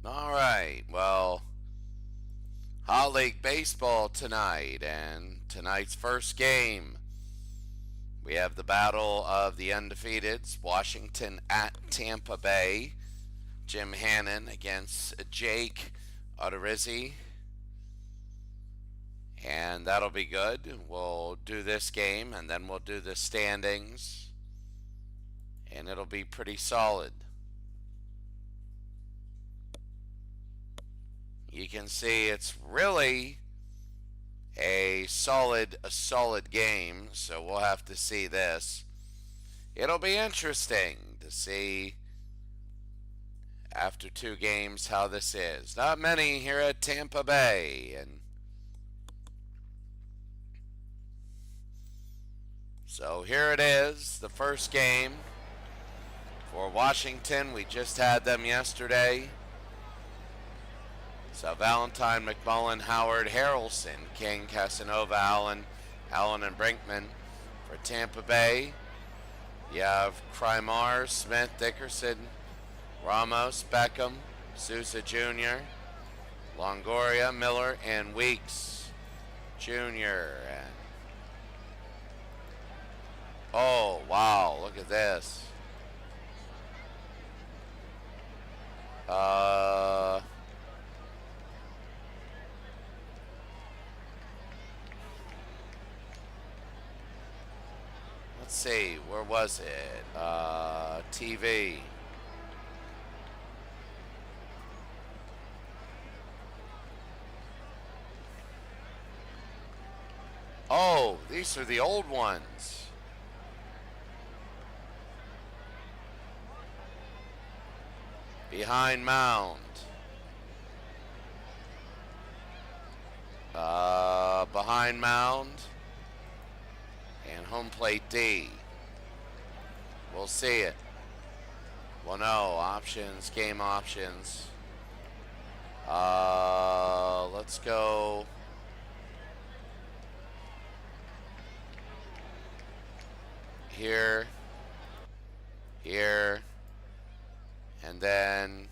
All right. Well, Hot League Baseball tonight, and tonight's first game. We have the battle of the undefeateds, Washington at Tampa Bay. Jim Hannon against Jake Odorizzi. And that'll be good. We'll do this game, and then we'll do the standings, and it'll be pretty solid. You can see it's really a solid game, so we'll have to see this. It'll be interesting to see after two games how this is. Not many here at Tampa Bay, and so here it is, the first game for Washington. We just had them yesterday. So Valentine, McMullen, Howard, Harrelson, King, Casanova, Allen, and Brinkman. For Tampa Bay, you have Crymar, Smith, Dickerson, Ramos, Beckham, Sousa Jr., Longoria, Miller, and Weeks Jr. Oh, wow, look at this. Let's see, where was it? TV. Oh, these are the old ones. Behind mound. Behind mound. And home plate D. We'll see it. Well, no, options, game options. Let's go. Here, and then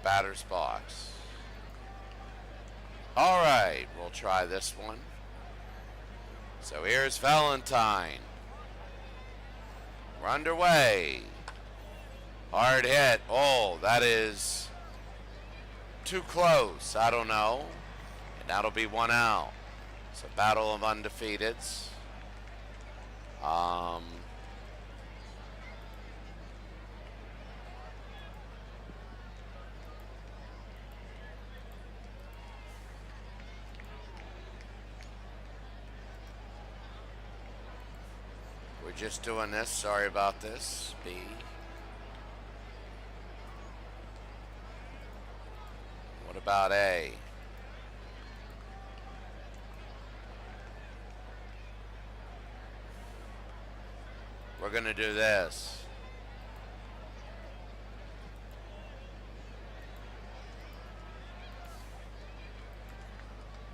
batter's box. All right, we'll try this one. So here's Valentine. We're underway. Hard hit. Oh, that is too close. I don't know. And that'll be one out. So battle of undefeateds. We're just doing this. Sorry about this. B. What about A? We're going to do this.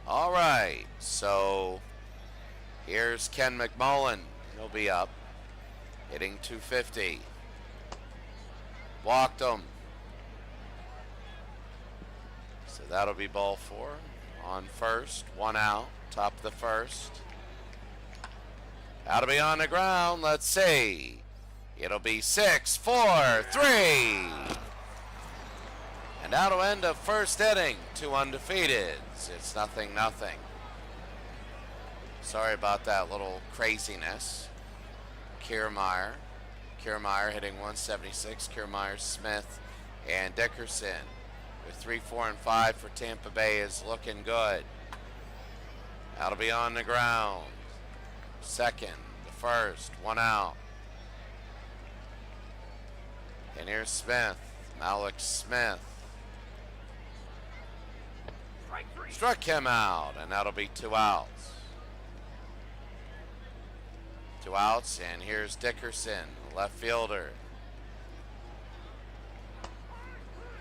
All right, so here's Ken McMullen. He'll be up, hitting 250. Walked him. So that'll be ball four. On first, one out, top of the first. That'll be on the ground. Let's see. It'll be 6-4-3. And that'll end the first inning. Two undefeateds. It's 0-0. Sorry about that little craziness. Kiermaier hitting 176. Kiermaier, Smith, and Dickerson. With 3, 4, and 5 for Tampa Bay is looking good. That'll be on the ground. Second, the first, one out. And here's Smith, Malik Smith. Struck him out, and that'll be 2 outs. 2 outs, and here's Dickerson, left fielder.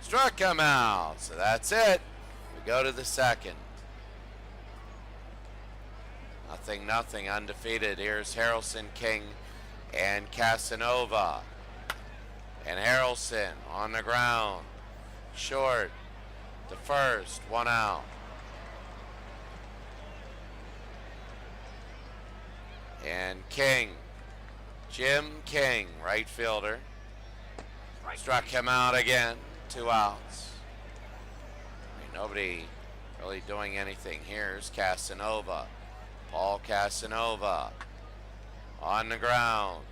Struck him out, so that's it. We go to the second. 0-0, undefeated. Here's Harrelson, King, and Casanova. And Harrelson on the ground. Short to first, 1 out. And King, Jim King, right fielder, struck him out again, 2 outs. I mean, nobody really doing anything. Here's Casanova, Paul Casanova, on the ground.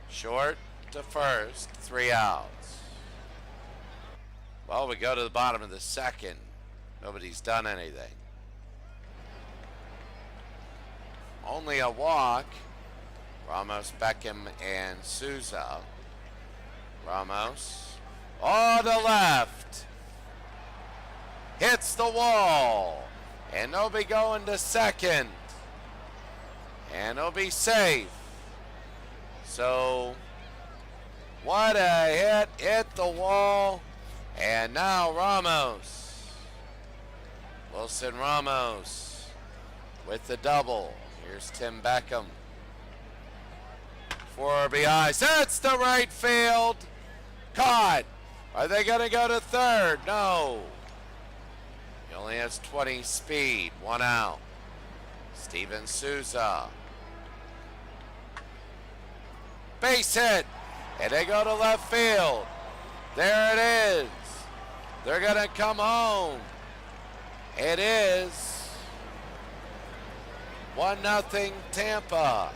Short to first, 3 outs. Well, we go to the bottom of the second. Nobody's done anything. Only a walk. Ramos, Beckham, and Souza. Ramos on the left. Hits the wall. And they'll be going to second. And they'll be safe. So, what a hit the wall. And now Ramos. Wilson Ramos with the double. Here's Tim Beckham. 4 RBIs. That's the right field. Caught. Are they going to go to third? No. He only has 20 speed. 1 out. Steven Souza. Base hit. And they go to left field. There it is. They're going to come home. It is 1-0 Tampa.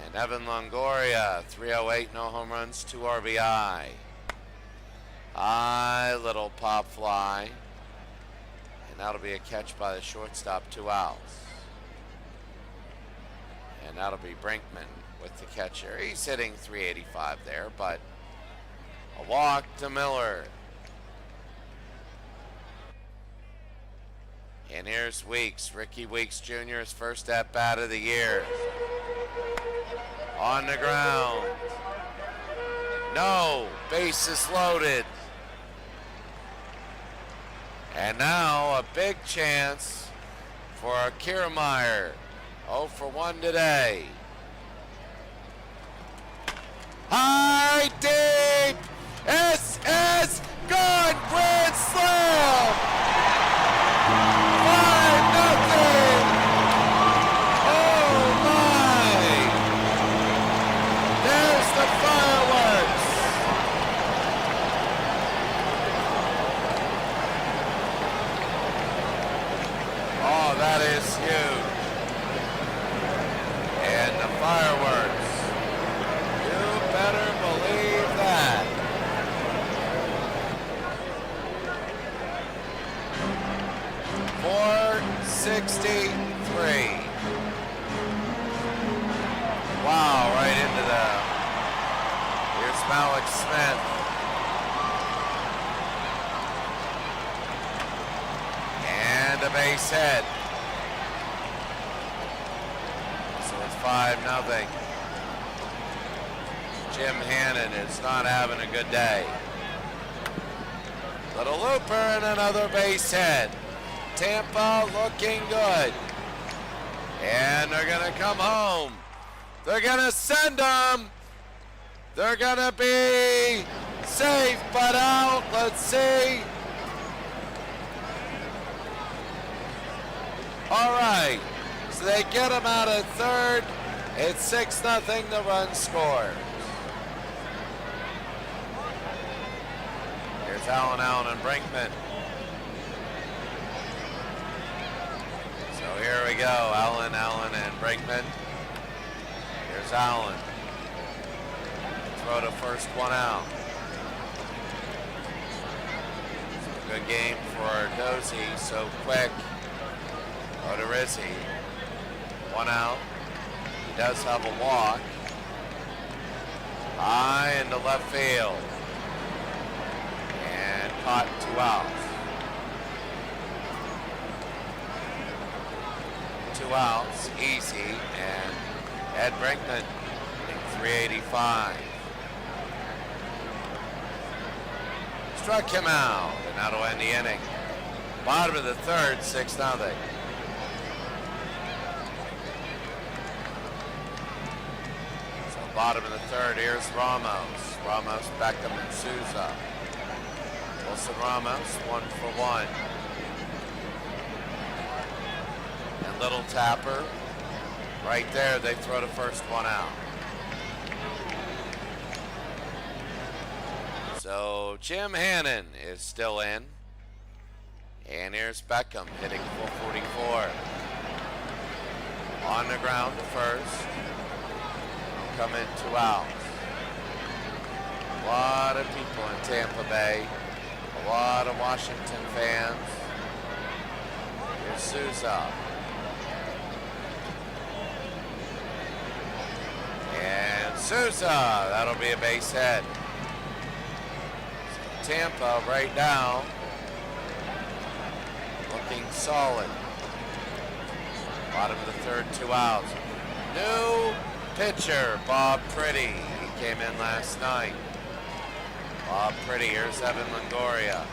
And Evan Longoria, 308, no home runs, 2 RBI. High little pop fly. And that'll be a catch by the shortstop, 2 outs. And that'll be Brinkman with the catcher. He's hitting 385 there, but a walk to Miller. And here's Weeks, Ricky Weeks Jr., his first at-bat of the year. On the ground. No, bases loaded. And now a big chance for Kiermaier. 0 for 1 today. High, deep, SS, gone, grand slam! 5-0! Oh my! There's the fireworks! Oh, that is huge. And the fireworks. Better believe that. .463. Wow, right into the. Here's Malik Smith. And a base hit. So it's 5-0. Jim Hannon is not having a good day. Little looper and another base hit. Tampa looking good. And they're going to come home. They're going to send them. They're going to be safe but out. Let's see. All right. So they get them out of third. It's 6-0 the run score. Here's Allen, and Brinkman. So here we go, Allen, and Brinkman. Here's Allen. Throw to first, 1 out. Good game for Dozy, so quick. Odorizzi, 1 out. He does have a walk. High into left field. And caught, 2 outs. 2 outs, easy, and Ed Brinkman hitting 385. Struck him out, and that'll end the inning. Bottom of the third, 6-0. So bottom of the third, here's Ramos. Ramos, Beckham, and Souza. Wilson Ramos, 1-for-1. And Little Tapper, right there, they throw the first one out. So Jim Hannon is still in. And here's Beckham hitting 444. On the ground to first. Come in 2 outs. A lot of people in Tampa Bay. A lot of Washington fans. Here's Souza. And Souza, that'll be a base hit. So Tampa right now looking solid. Bottom of the third, 2 outs. New pitcher, Bob Pretty. He came in last night. Bob Pretty, here's Evan Longoria.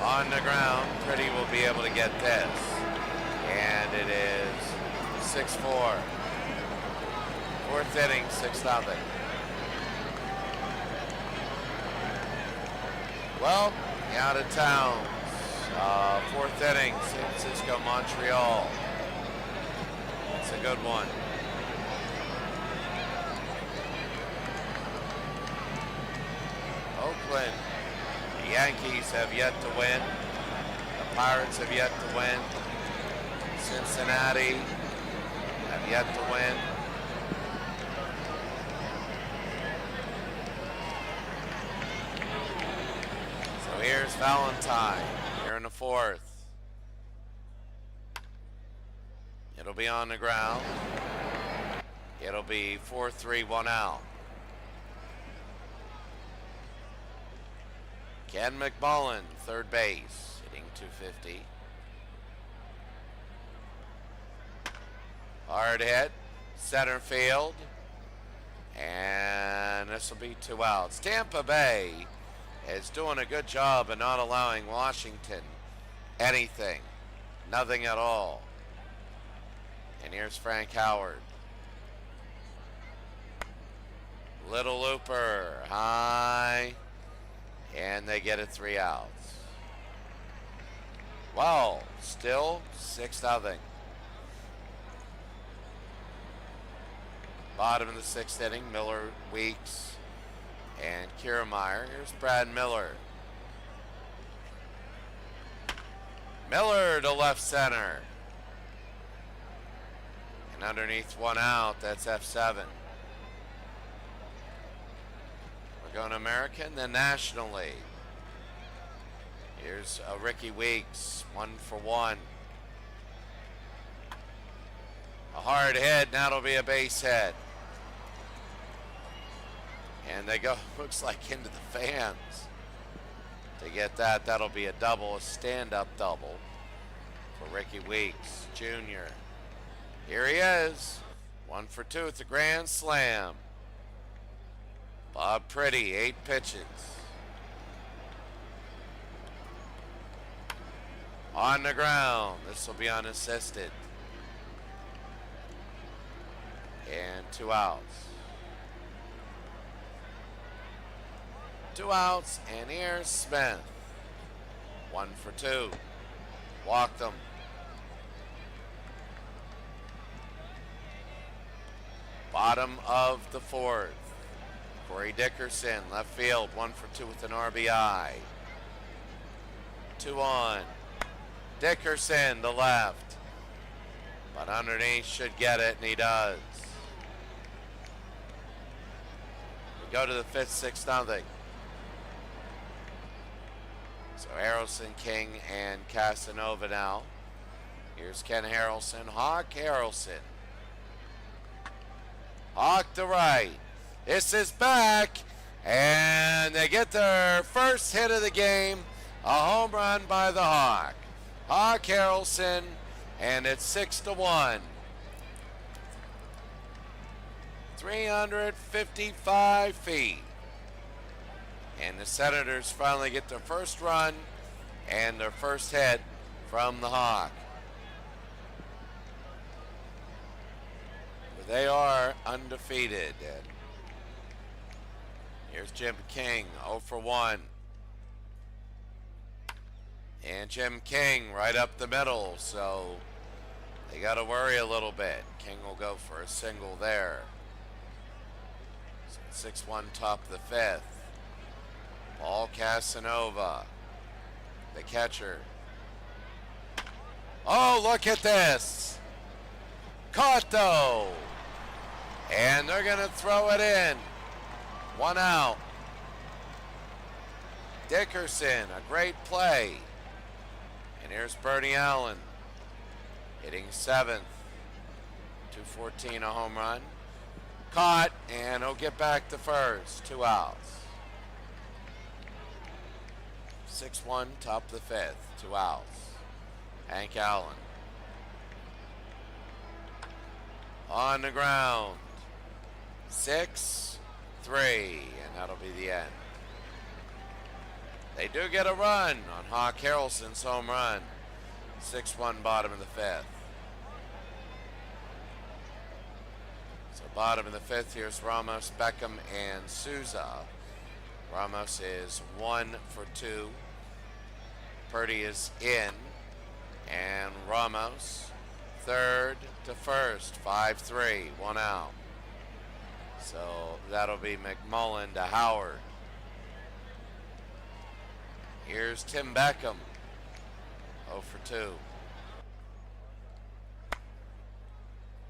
On the ground, Pretty will be able to get this. And it is 6-4. Fourth inning, 6-0. Well, out of town. Fourth inning, San Francisco, Montreal. It's a good one. Oakland, the Yankees have yet to win. The Pirates have yet to win. Cincinnati have yet to win. So here's Valentine here in the fourth. It'll be on the ground. It'll be 4-3, 1 out. Ken McMullen, third base, hitting 250. Hard hit, center field, and this will be 2 outs. Tampa Bay is doing a good job of not allowing Washington anything, nothing at all. And here's Frank Howard. Little looper, high, and they get it 3 outs. Well, still 6-0. Bottom of the 6th inning, Miller, Weeks, and Kiermaier. Here's Brad Miller. Miller to left center. And underneath 1 out, that's F7. We're going American, then National League. Here's Ricky Weeks, 1-for-1. A hard hit, now it'll be a base hit. And they go, looks like into the fans. To get that, that'll be a double, a stand-up double for Ricky Weeks, Jr. Here he is, 1-for-2 at the grand slam. Bob Pretty, 8 pitches. On the ground, this will be unassisted. And 2 outs. 2 outs, and here's Smith. 1-for-2. Walked him. Bottom of the 4th. Corey Dickerson, left field, 1-for-2 with an RBI. 2 on. Dickerson, the left. But underneath should get it, and he does. We go to the 5th, 6-0. So Harrelson, King, and Casanova now. Here's Ken Harrelson, Hawk Harrelson. Hawk to right. This is back, and they get their first hit of the game, a home run by the Hawk. Hawk Harrelson, and it's 6-1. 355 feet. And the Senators finally get their first run and their first hit from the Hawk. But they are undefeated. Here's Jim King, 0 for 1. And Jim King right up the middle, so they got to worry a little bit. King will go for a single there. So 6-1 top of the fifth. Paul Casanova, the catcher. Oh, look at this. Caught though. And they're going to throw it in. 1 out. Dickerson, a great play. And here's Bernie Allen, hitting 7th. 214, a home run. Caught, and he'll get back to first. 2 outs. 6-1, top of the fifth. 2 outs. Hank Allen. On the ground. 6-3, and that'll be the end. They do get a run on Hawk Harrelson's home run. 6-1, bottom of the fifth. So bottom of the fifth, here's Ramos, Beckham, and Souza. Ramos is 1 for 2. Purdy is in. And Ramos, third to first, 5-3, 1 out. So that'll be McMullen to Howard. Here's Tim Beckham, 0 for 2.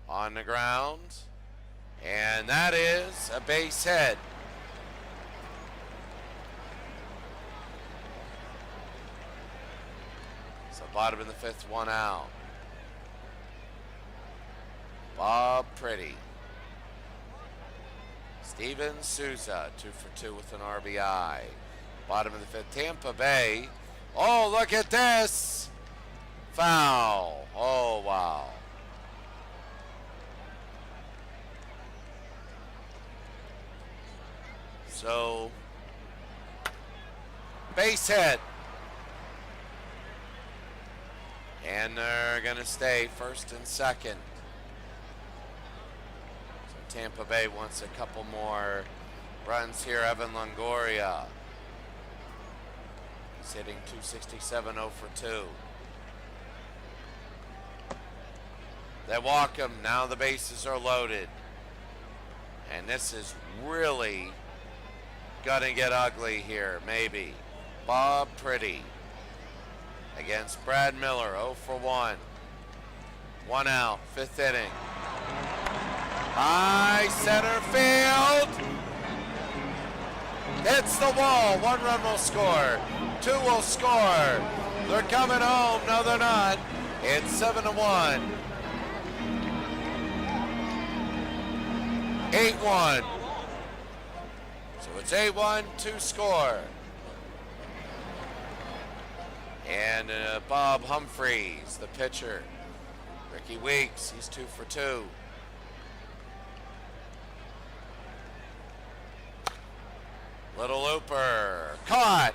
On the ground, and that is a base hit. So bottom of the fifth, 1 out. Bob Pretty. Steven Souza, 2 for 2 with an RBI. Bottom of the fifth, Tampa Bay. Oh, look at this. Foul. Oh, wow. So, base hit. And they're going to stay first and second. So Tampa Bay wants a couple more runs here. Evan Longoria. He's hitting 267, 0 for 2. They walk him. Now the bases are loaded. And this is really gonna get ugly here, maybe. Bob Pretty against Brad Miller, 0 for 1. 1 out, 5th inning. High center field. Hits the wall. 1 run will score. 2 will score. They're coming home. No, they're not. It's 7-1. 8-1. So it's 8-1, 2 score. And Bob Humphreys, the pitcher. Ricky Weeks, he's 2 for 2. Little looper, caught.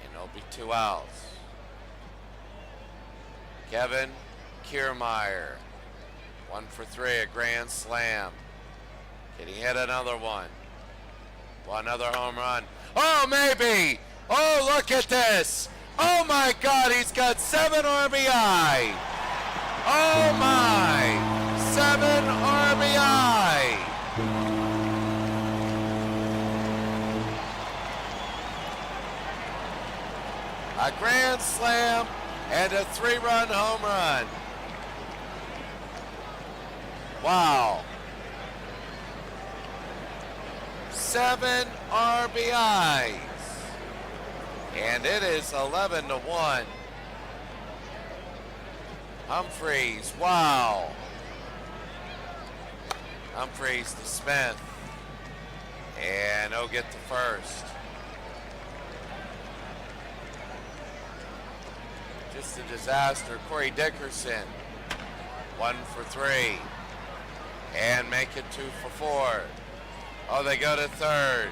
And it'll be 2 outs. Kevin Kiermaier, 1 for 3, a grand slam. Can he hit another one? Another home run. Oh, maybe. Oh, look at this. Oh, my God, he's got 7 RBI. Oh, my. 7 RBI. A grand slam and a 3-run home run. Wow. 7 RBIs. And it is 11-1. Humphreys, wow. Humphreys to Smith. And he'll get to first. Just a disaster. Corey Dickerson, 1 for 3. And make it 2 for 4. Oh, they go to third.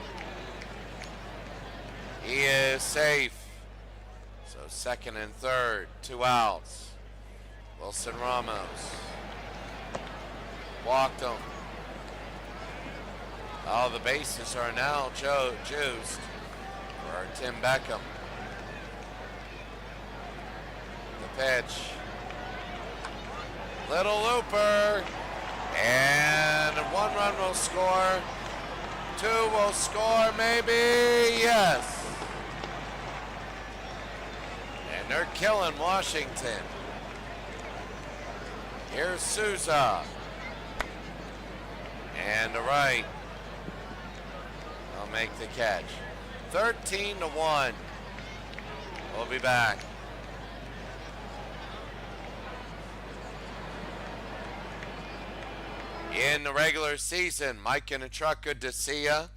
He is safe. So second and third, 2 outs. Wilson Ramos walked him. Oh, the bases are now juiced for Tim Beckham. The pitch. Little looper. And 1 run will score. 2 will score, maybe. Yes. And they're killing Washington. Here's Souza. And to right. They'll make the catch. 13-1. We'll be back. In the regular season, Mike in the truck, good to see ya.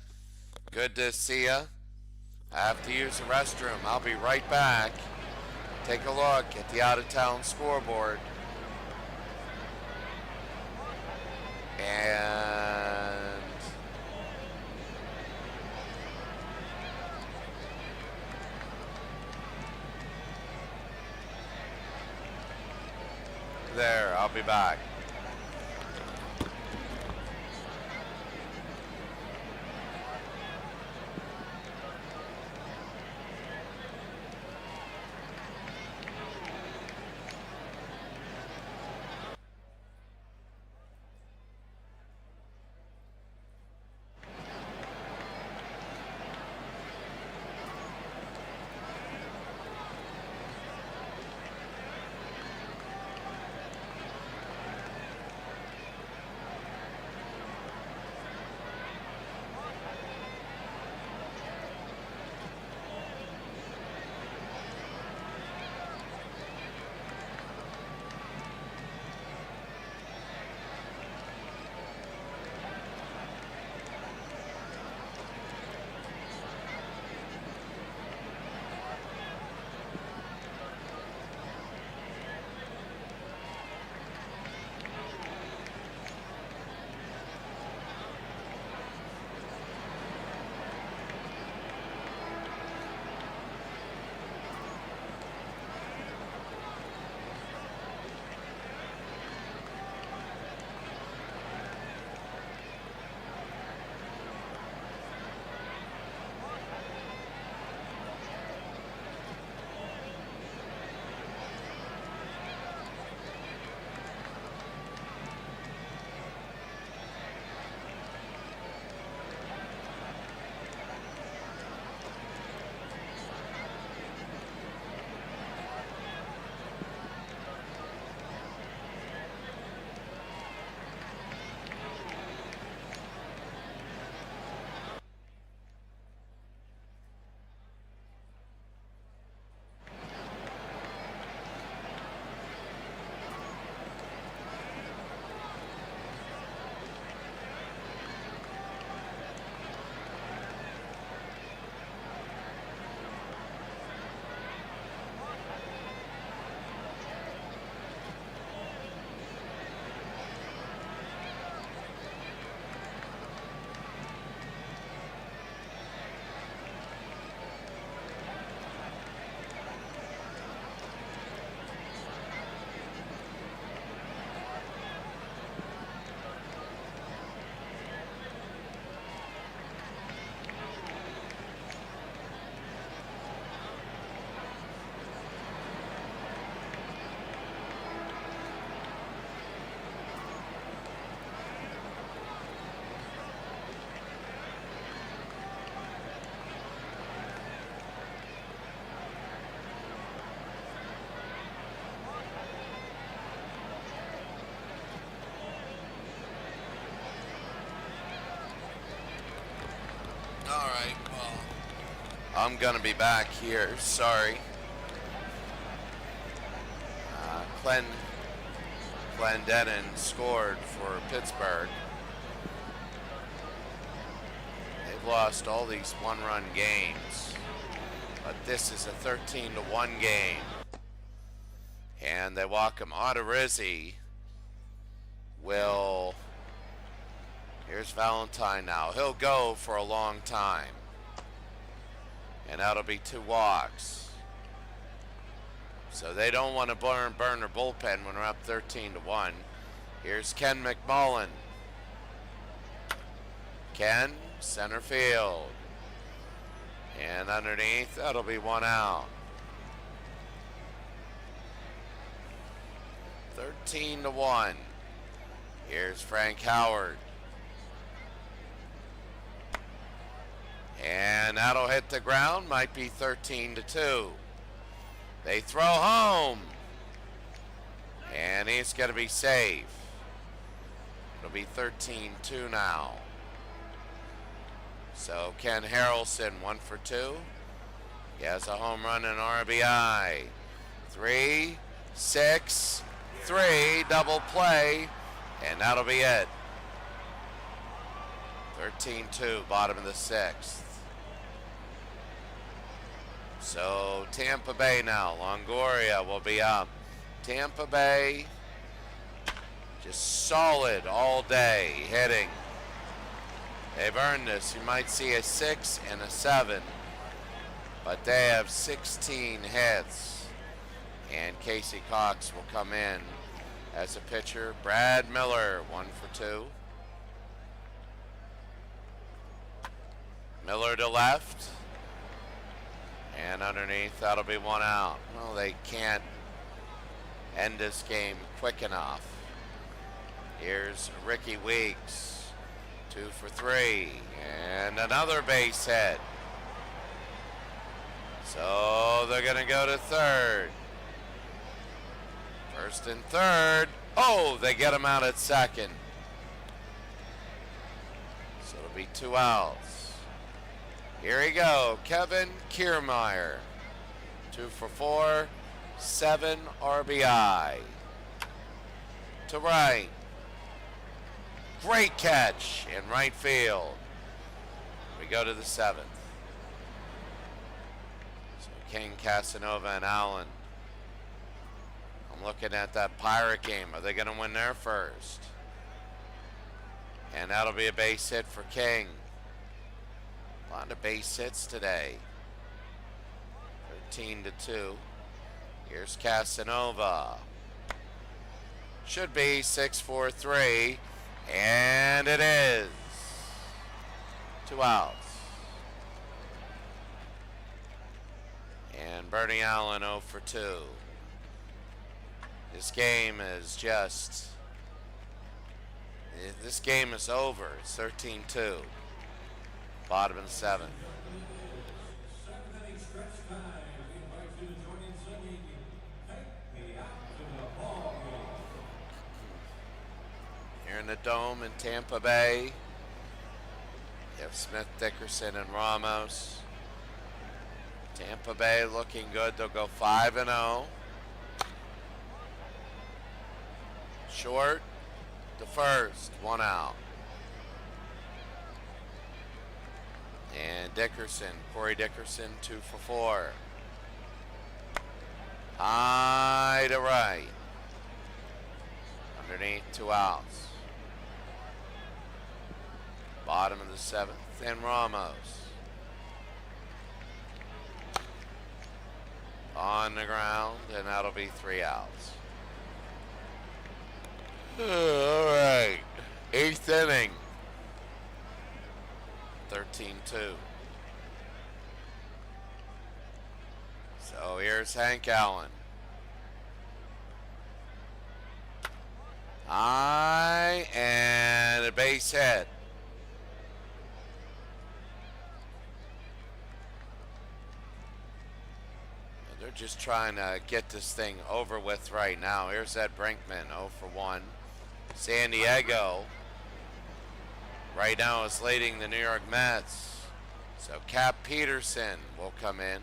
Good to see ya. I have to use the restroom. I'll be right back. Take a look at the out-of-town scoreboard. And there, I'll be back. Alright, well, I'm going to be back here. Sorry. Clendenin scored for Pittsburgh. They've lost all these one-run games, but this is a 13-1 game. And they welcome Odorizzi. Here's Valentine now. He'll go for a long time. and that'll be 2 walks. So they don't want to burn their bullpen when we're up 13-1. Here's Ken McMullen. Ken, center field. And underneath, that'll be 1 out. 13-1. Here's Frank Howard. And that'll hit the ground, might be 13-2. They throw home. And he's going to be safe. It'll be 13-2 now. So Ken Harrelson, 1 for 2. He has a home run and RBI. 3, 6, 3, double play, and that'll be it. 13-2, bottom of the 6th. So Tampa Bay now, Longoria will be up. Tampa Bay just solid all day hitting. They've earned this. You might see a 6 and a 7, but they have 16 hits. And Casey Cox will come in as a pitcher. Brad Miller, 1 for 2. Miller to left. And underneath, that'll be 1 out. Well, they can't end this game quick enough. Here's Ricky Weeks, 2 for 3. And another base hit. So they're going to go to third. First and third. Oh, they get him out at second. So it'll be 2 outs. Here we go. Kevin Kiermaier. 2 for 4. 7 RBI. To right. Great catch in right field. We go to the 7th. So King, Casanova, and Allen. I'm looking at that Pirate game. Are they going to win their first? And that'll be a base hit for King. A lot of base hits today. 13-2. Here's Casanova. Should be 6-4-3. And it is. 2 outs. And Bernie Allen 0 for 2. This game is over. It's 13-2. Bottom of the 7th. Here in the Dome in Tampa Bay, you have Smith, Dickerson, and Ramos. Tampa Bay looking good. They'll go 5-0. Short to first, 1 out. And Dickerson, Corey Dickerson, 2 for 4. High to right. Underneath, 2 outs. Bottom of the 7th, and Ramos. On the ground, and that'll be 3 outs. All right, 8th inning. 13-2. So here's Hank Allen. High, and a base hit. They're just trying to get this thing over with right now. Here's Ed Brinkman, 0 for 1. San Diego right now is leading the New York Mets. So Cap Peterson will come in.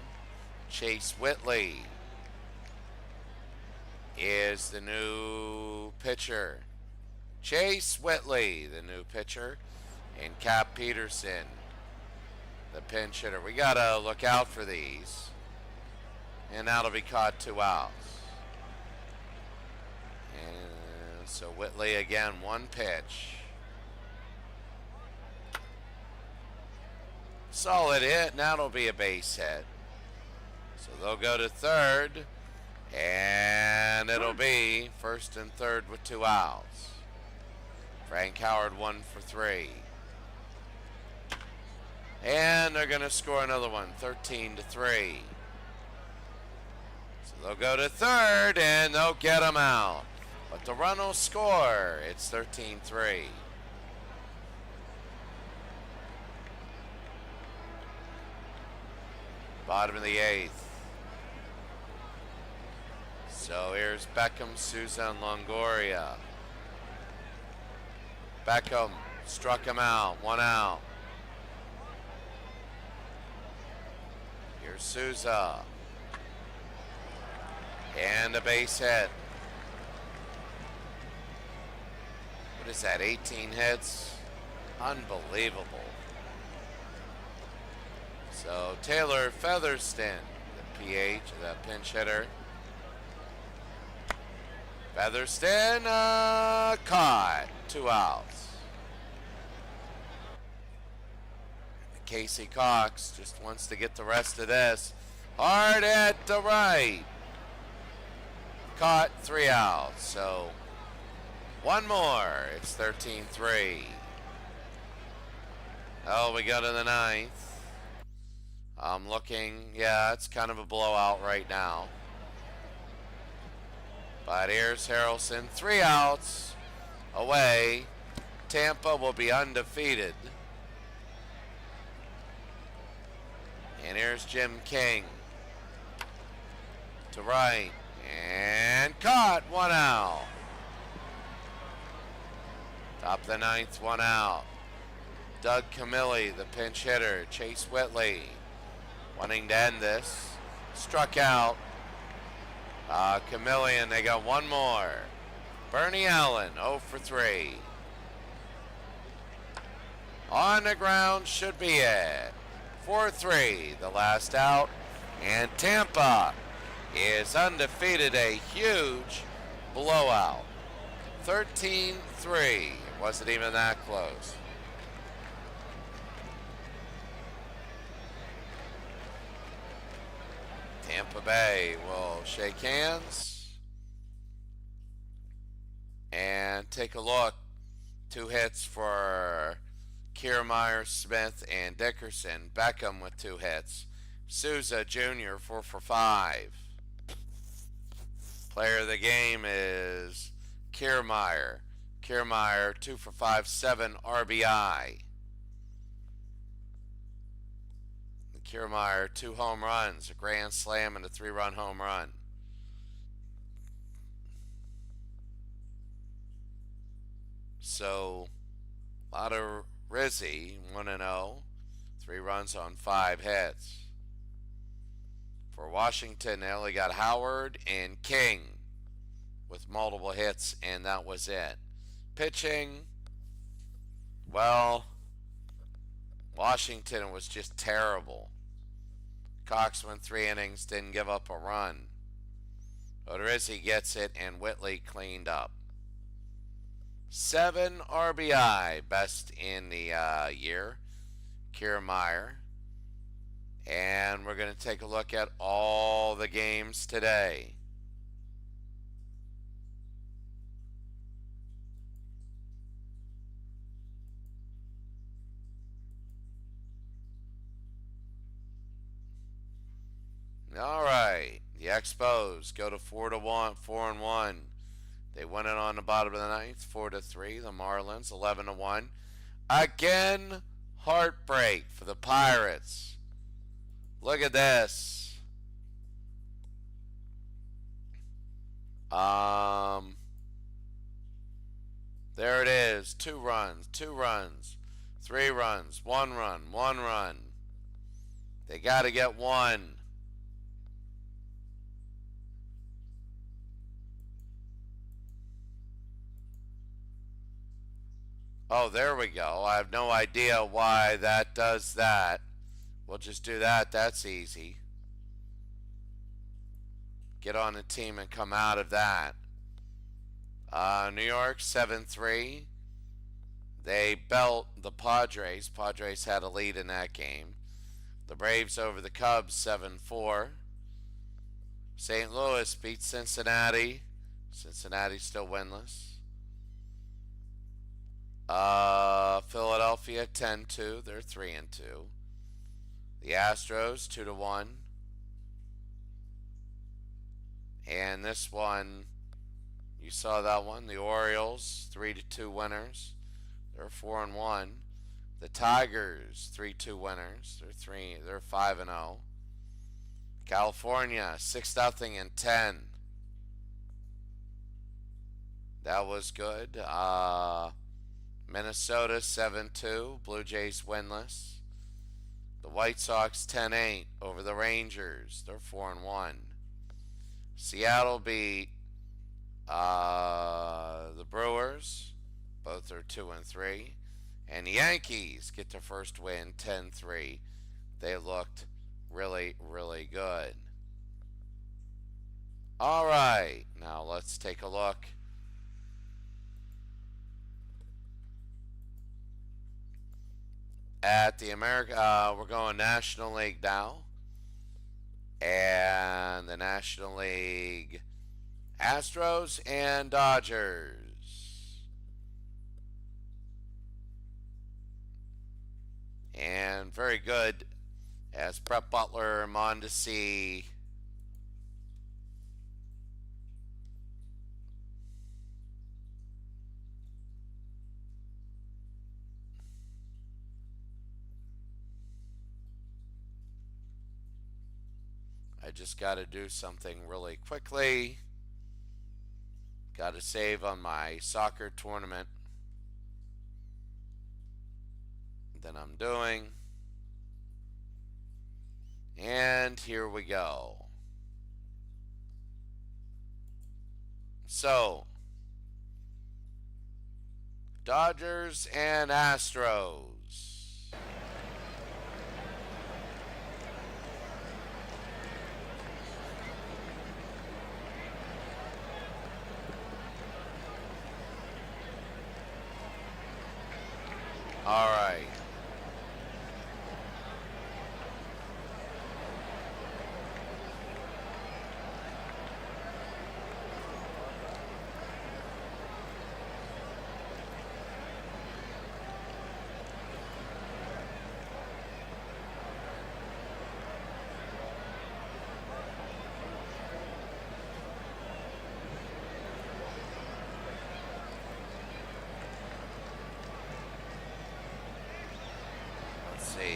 Chase Whitley is the new pitcher. Chase Whitley, the new pitcher. And Cap Peterson, the pinch hitter. We got to look out for these. And that'll be caught 2 outs. And so Whitley again, 1 pitch. Solid hit, and that'll be a base hit. So they'll go to third, and it'll be first and third with 2 outs. Frank Howard 1 for 3. And they're going to score another one, 13-3. So they'll go to third, and they'll get him out. But the run will score. It's 13-3. Bottom of the 8th. So here's Beckham, Souza, and Longoria. Beckham struck him out, 1 out. Here's Souza. And a base hit. What is that, 18 hits? Unbelievable. So Taylor Featherston, the PH, the pinch hitter. Featherston caught, 2 outs. Casey Cox just wants to get the rest of this. Hard at the right. Caught, 3 outs. So one more. It's 13-3. Oh, we go to the 9th. I'm looking. Yeah, it's kind of a blowout right now. But here's Harrelson. 3 outs away. Tampa will be undefeated. And here's Jim King. To right. And caught, 1 out. Top of the 9th, 1 out. Doug Camilli, the pinch hitter. Chase Whitley wanting to end this. Struck out. Camilli, and they got 1 more. Bernie Allen, 0 for 3. On the ground should be it. 4-3, the last out. And Tampa is undefeated, a huge blowout. 13-3. It wasn't even that close. Tampa Bay will shake hands and take a look. 2 hits for Kiermaier, Smith, and Dickerson. Beckham with 2 hits. Souza Jr. 4 for 5. Player of the game is Kiermaier. Kiermaier 2 for 5, 7 RBI. Kiermaier 2 home runs, a grand slam, and a 3-run home run. So a lot of Rizzi, 1-0, 3 runs on 5 hits. For Washington, they only got Howard and King with multiple hits, and that was it. Pitching, well, Washington was just terrible. Cox went 3 innings, didn't give up a run. Odorizzi gets it, and Whitley cleaned up. 7 RBI, best in the year. Kiermaier. And we're going to take a look at all the games today. All right, the Expos go to 4-1. They win it on the bottom of the 9th, 4-3. The Marlins 11-1. Again, heartbreak for the Pirates. Look at this. There it is. 2 runs, 2 runs, 3 runs, 1 run, 1 run. They got to get 1. Oh, there we go. I have no idea why that does that. We'll just do that. That's easy. Get on the team and come out of that. New York 7-3. They belt the Padres. Padres had a lead in that game. The Braves over the Cubs 7-4. St. Louis beats Cincinnati. Cincinnati's still winless. Philadelphia 10-2. They're 3-2. The Astros 2-1. And this one, you saw that one. The Orioles 3-2 winners. They're 4-1. The Tigers 3-2 winners. They're 5-0. California 6-0 and 10. That was good. Minnesota 7-2. Blue Jays winless. The White Sox 10-8 over the Rangers. They're 4-1. Seattle beat the Brewers. Both are 2-3. And the Yankees get their first win 10-3. They looked really, really good. All right, now let's take a look at the we're going National League now. And the National League Astros and Dodgers. And very good as Brett Butler, Mondesi, I just got to do something really quickly. Got to save on my soccer tournament that I'm doing. And here we go. So, Dodgers and Astros. All right.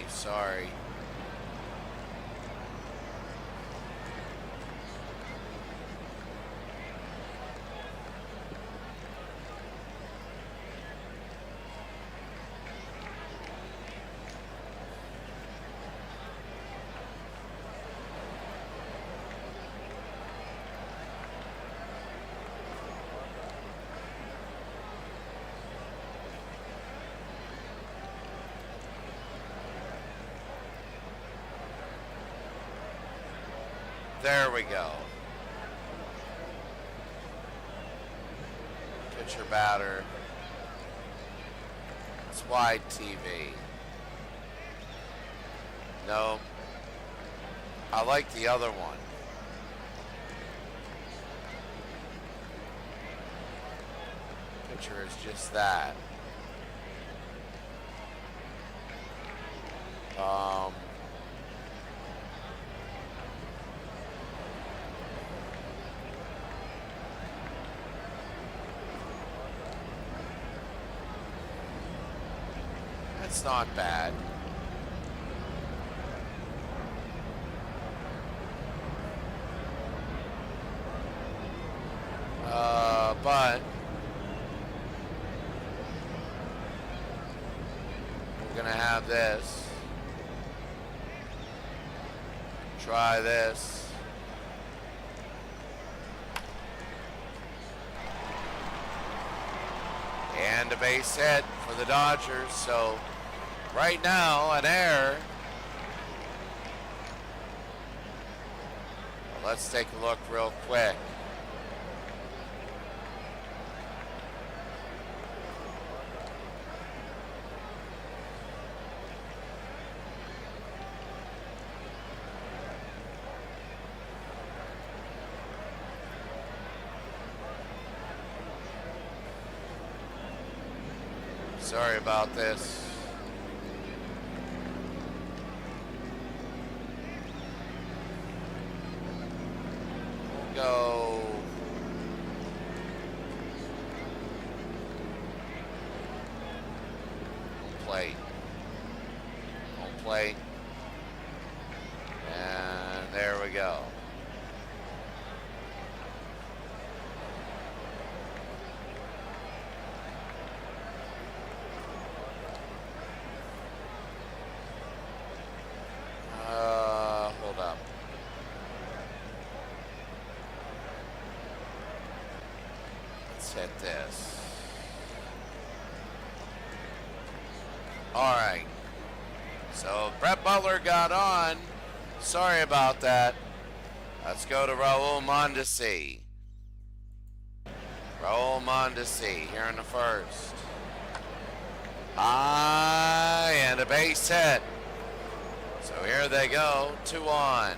Sorry. There we go. Pitcher batter. It's wide TV. No. I like the other one. Pitcher is just that. It's not bad. But we're gonna have this. Try this. And a base hit for the Dodgers. So right now, an error. Let's take a look real quick. Sorry about this. We'll go. Home plate. Home plate. And there we go. Hold up. Let's hit this. All right. So Brett Butler got on. Sorry about that. Let's go to Raul Mondesi. Raul Mondesi here in the first. High and a base hit. So here they go, 2 on.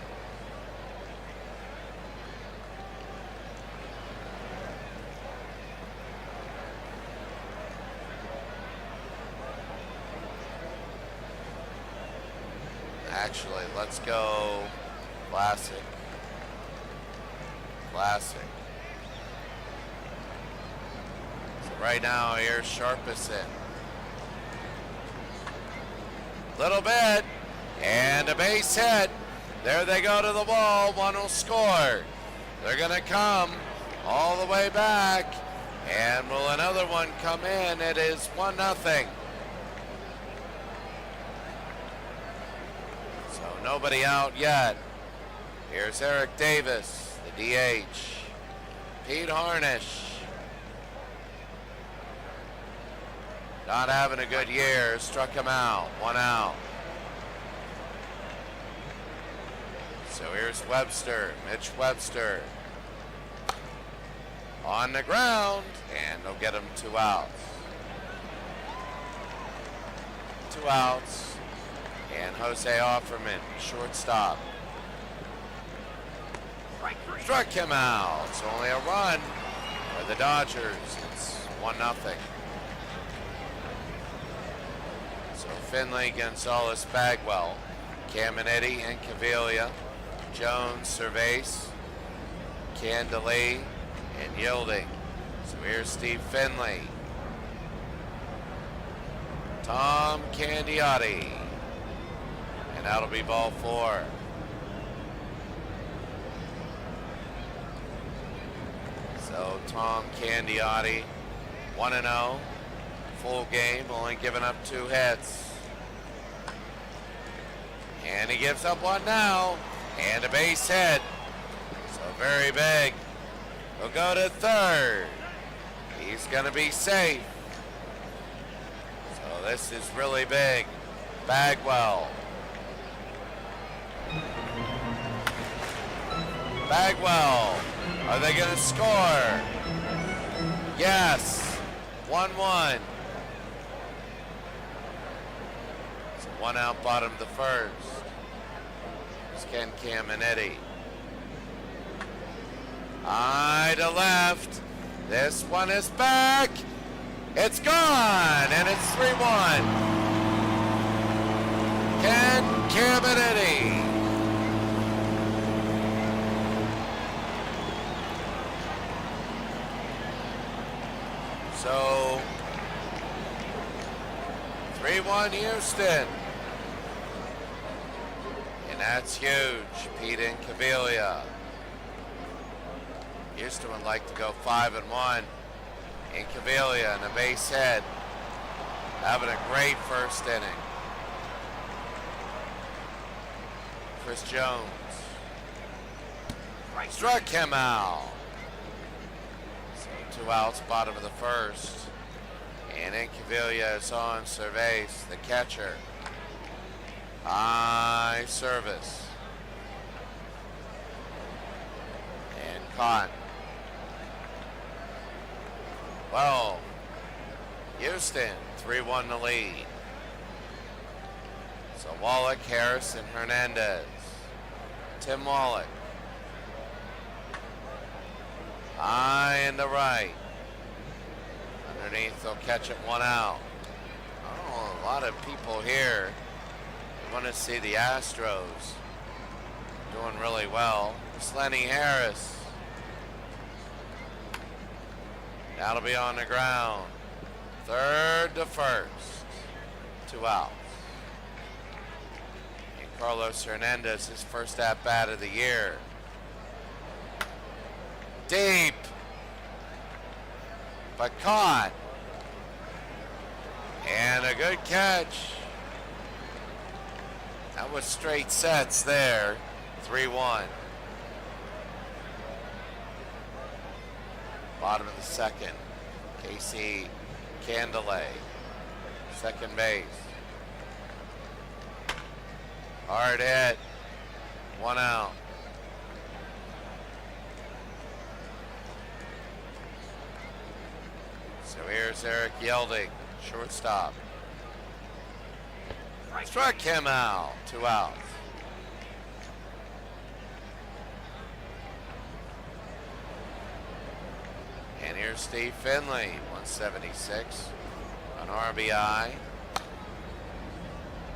Actually, let's go classic. Classic. So right now, here's Sharpison. Little bit. And a base hit. There they go to the wall. One will score. They're going to come all the way back. And will another one come in? It is 1-0. So nobody out yet. Here's Eric Davis, the DH. Pete Harnish. Not having a good year. Struck him out. 1 out. So here's Webster, Mitch Webster. On the ground, and they'll get him 2 outs. 2 outs, and Jose Offerman, shortstop. Struck him out. It's only a run for the Dodgers. It's 1-0. So Finley, Gonzalez, Bagwell, Caminiti, and Caviglia. Jones, Cervase, Candeli, and Yielding. So here's Steve Finley. Tom Candiotti. And that'll be ball 4. So Tom Candiotti, 1-0. Full game, only giving up 2 hits. And he gives up 1 now. And a base hit. So very big. He'll go to third. He's going to be safe. So this is really big. Bagwell. Bagwell. Are they going to score? Yes. 1-1. So 1 out, bottom of the first. Ken Caminiti. High to left. This one is back. It's gone, and it's 3-1. Ken Caminiti. So 3-1 Houston. And that's huge. Pete and Caviglia. Houston would like to go 5-1. And Caviglia and a base hit. Having a great first inning. Chris Jones. Struck him out. So 2 outs, bottom of the first. And then Caviglia is on Cervase, the catcher. High service. And caught. Well, Houston, 3-1 the lead. So Wallach, Harris, and Hernandez. Tim Wallach. High in the right. Underneath, they'll catch it 1 out. A lot of people here want to see the Astros doing really well. It's Lenny Harris. That'll be on the ground. Third to first. 2 outs. And Carlos Hernandez, his first at-bat of the year. Deep. But caught. And a good catch. That was straight sets there. 3-1. Bottom of the second. Casey Candelay. Second base. Hard hit. 1 out. So here's Eric Yelding, shortstop. Struck him out. 2 outs. And here's Steve Finley, 176, an RBI.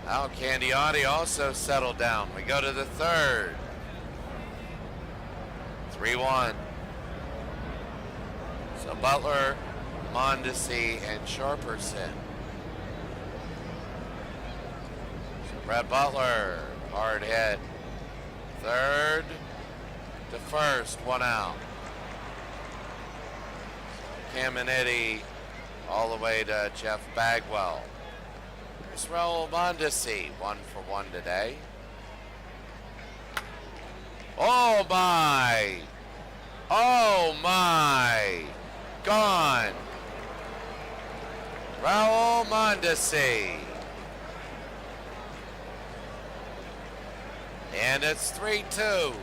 Now Candiotti also settled down. We go to the third. 3-1. So Butler, Mondesi, and Sharperson. So Brett Butler, hard hit. Third to first, 1 out. Caminiti all the way to Jeff Bagwell. It's Raul Mondesi, 1 for 1 today. Oh my! Oh my! Gone! Raul Mondesi. And it's 3-2.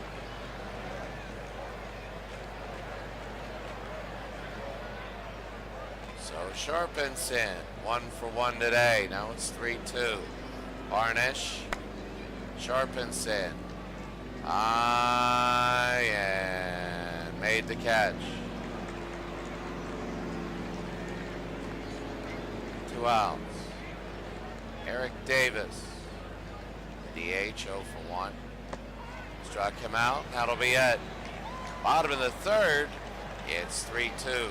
So Sharpenson, 1 for 1 today. Now it's 3-2. Barnish, Sharpenson. And made the catch. 2 outs. Eric Davis, DH, 0 for 1. Struck him out. That'll be it. Bottom of the third. It's 3-2.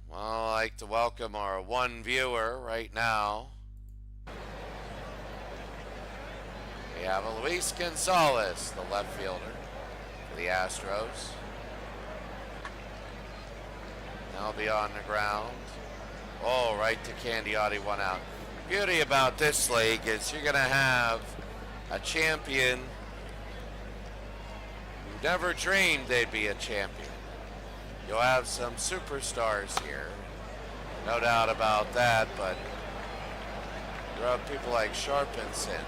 Well, I'd like to welcome our one viewer right now. We have a Luis Gonzalez, the left fielder for the Astros. Now be on the ground. Oh, right to Candiotti, 1 out. Beauty about this league is you're going to have a champion who never dreamed they'd be a champion. You'll have some superstars here, no doubt about that, but you'll have people like Sharpenson,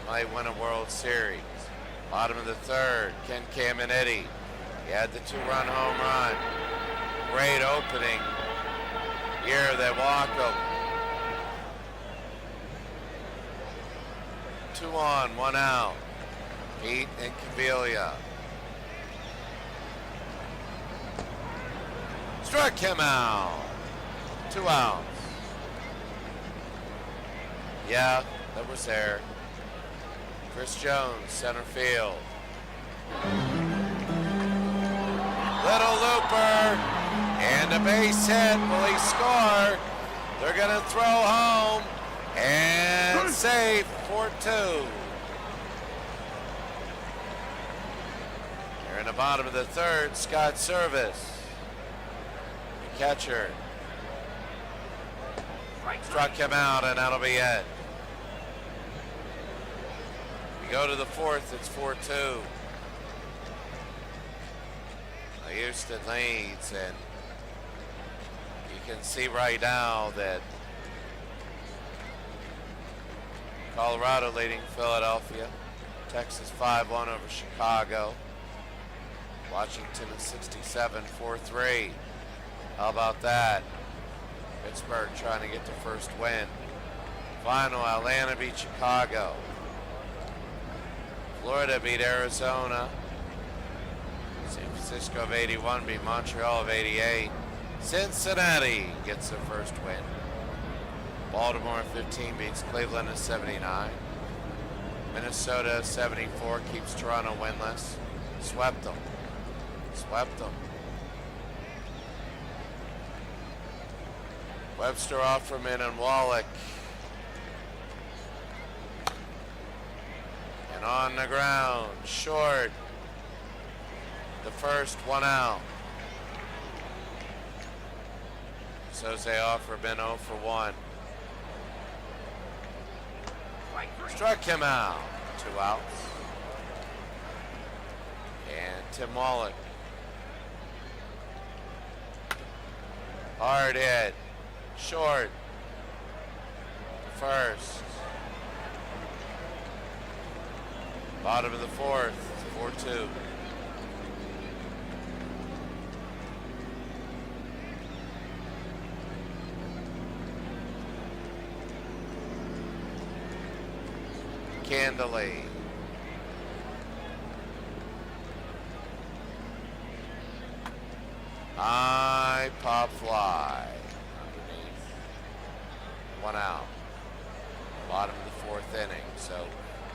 might win a World Series. Bottom of the third, Ken Caminiti. He had the 2-run home run. Great opening year they walk him. 2 on, 1 out. Pete and Cavilla. Struck him out. 2 outs. Yeah, that was there. Chris Jones, center field. Little looper. And a base hit. Will he score? They're going to throw home. And safe, 4-2. Here in the bottom of the third, Scott Service. The catcher. Struck him out, and that'll be it. We go to the fourth, it's 4-2. Houston leads, and you can see right now that Colorado leading Philadelphia. Texas 5-1 over Chicago. Washington at 67, 4-3. How about that? Pittsburgh trying to get the first win. Final, Atlanta beat Chicago. Florida beat Arizona. San Francisco of 81 beat Montreal of 88. Cincinnati gets their first win. Baltimore 15 beats Cleveland at 79. Minnesota 74 keeps Toronto winless. Swept them. Webster, Offerman, and Wallach. And on the ground, short. The first, one out. Jose Offerman 0 for 1. Struck him out. 2 outs. And Tim Wallach. Hard hit. Short. First. Bottom of the fourth. 4-2. Candley. High pop fly. Underneath. 1 out. Bottom of the fourth inning. So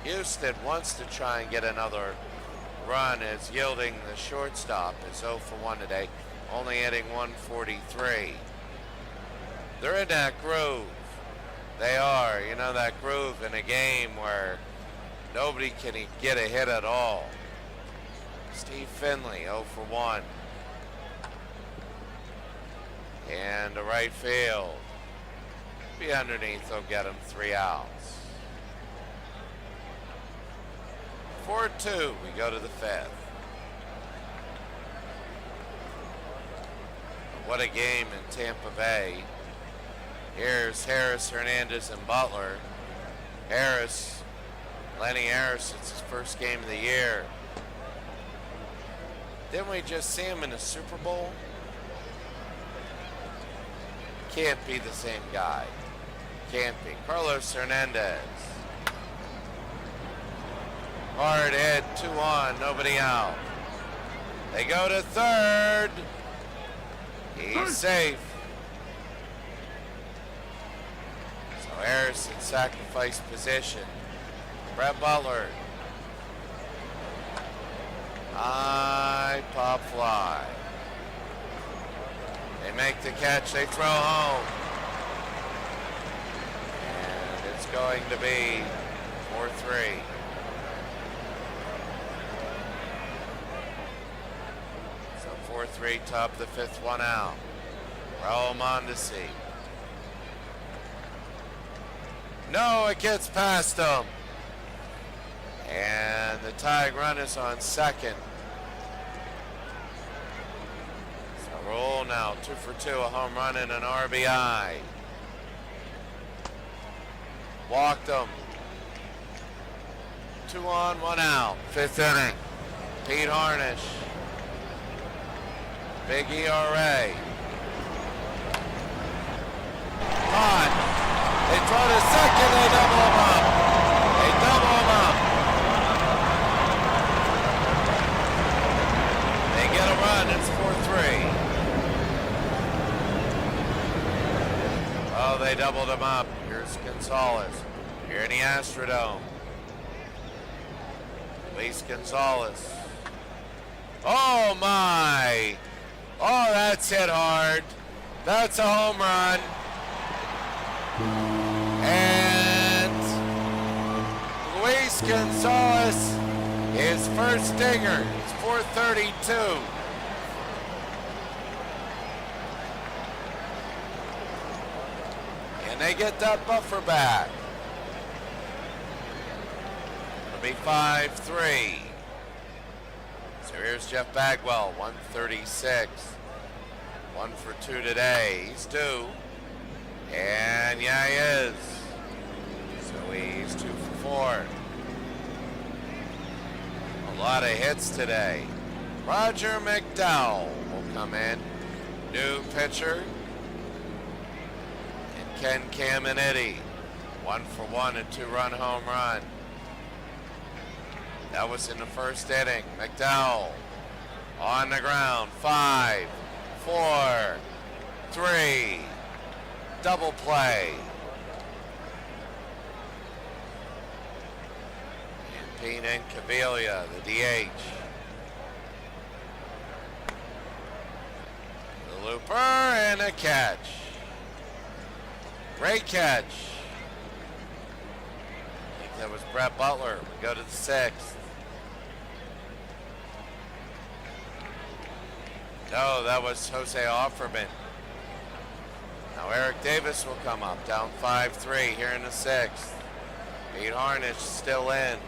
Houston wants to try and get another run as Yielding, the shortstop, is 0 for 1 today, only hitting 143. They're in that groove. They are. You know, that groove in a game where nobody can get a hit at all. Steve Finley, 0 for 1. And to right field. Be underneath, they'll get him 3 outs. 4-2, we go to the 5th. What a game in Tampa Bay. Here's Harris, Hernandez, and Butler. Harris, Lenny Harris, it's his first game of the year. Didn't we just see him in the Super Bowl? Can't be the same guy. Can't be. Carlos Hernandez. Hard hit, 2 on, nobody out. They go to third. He's safe. So Harris in sacrifice position. Brett Butler. High pop fly. They make the catch, they throw home. And it's going to be 4-3. So 4-3, top of the 5th, 1 out. Raul Mondesi. No, it gets past him. And the tying run is on second. So roll now, 2 for 2, a home run and an RBI. Walked him. 2 on, 1 out. 5th inning. Pete Harnish. Big ERA. Caught. They throw to second, they double him up. They double him up. They get a run, it's 4-3. Oh, they doubled him up. Here's Gonzalez. Here in the Astrodome. Luis Gonzalez. Oh my! Oh, that's hit hard. That's a home run. And Luis Gonzalez, his first dinger. It's 432. And they get that buffer back. It'll be 5-3. So here's Jeff Bagwell, 136. 1 for 2 today. He's due. And yeah, he is. So he's 2 for 4. A lot of hits today. Roger McDowell will come in. New pitcher. And Ken Caminiti. 1 for 1, a 2-run home run. That was in the first inning. McDowell on the ground. 5, 4, 3. Double play. And Pena and Caviglia, the DH. The looper and a catch. Great catch. I think that was Brett Butler. We go to the 6th. No, that was Jose Offerman. Now Eric Davis will come up, down 5-3 here in the 6th. Pete Harnisch still in.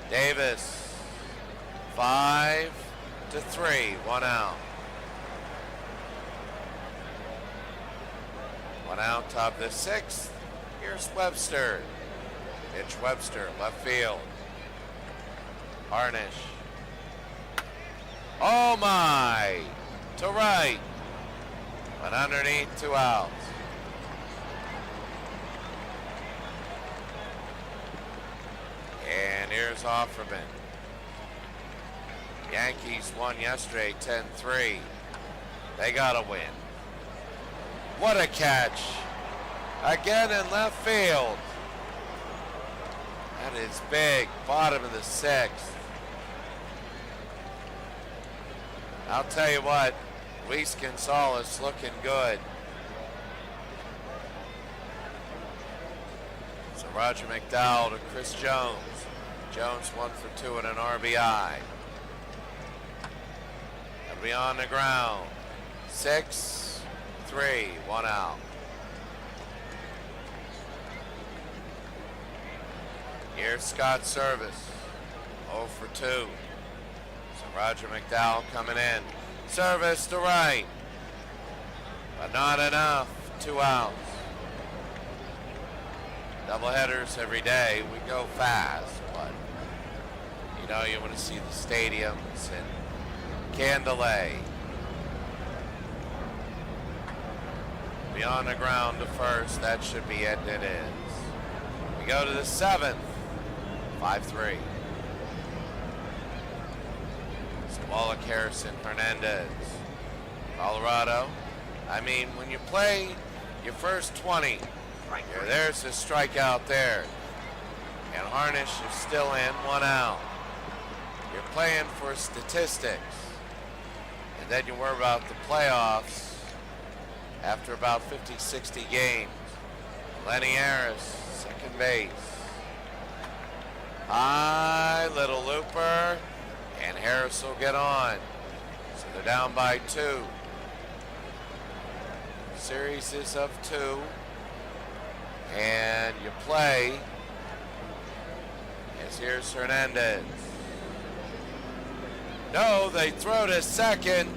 Davis, 5-3, 1 out. 1 out, top of the 6th. Here's Webster. Mitch Webster, left field. Harnisch. Oh my! To right. Went underneath, 2 outs. And here's Offerman. Yankees won yesterday 10-3. They gotta win. What a catch. Again in left field. That is big. Bottom of the 6th. I'll tell you what, Luis Gonzalez looking good. So Roger McDowell to Chris Jones. Jones 1 for 2 and an RBI. That'll be on the ground. 6-3, 1 out. Here's Scott Service, 0 for 2. So Roger McDowell coming in. Service to right, but not enough. 2 outs. Doubleheaders every day. We go fast, but you know you want to see the stadiums and Candelay. Be on the ground to first. That should be it. It is. We go to the 7th. 5-3. Wallach, Harrison, Hernandez. Colorado. I mean, when you play your first 20, there's a strikeout there. And Harnisch is still in, 1 out. You're playing for statistics. And then you worry about the playoffs after about 50, 60 games. Lenny Harris, second base. High, little looper. And Harris will get on. So they're down by 2. Series is of 2. And you play. As here's Hernandez. No, they throw to second.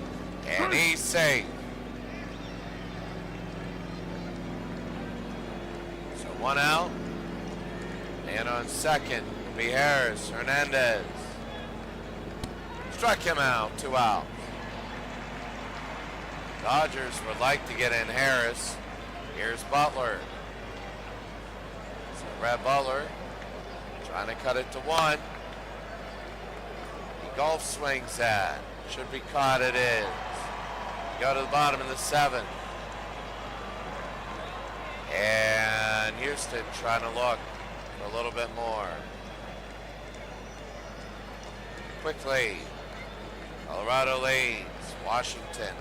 And he's safe. So 1 out. And on second will be Harris. Hernandez. Struck him out, 2 out. Dodgers would like to get in Harris. Here's Butler. So Brett Butler trying to cut it to 1. He golf swings that. Should be caught, it is. Go to the bottom of the 7th. And Houston trying to look for a little bit more. Quickly. Colorado leads Washington.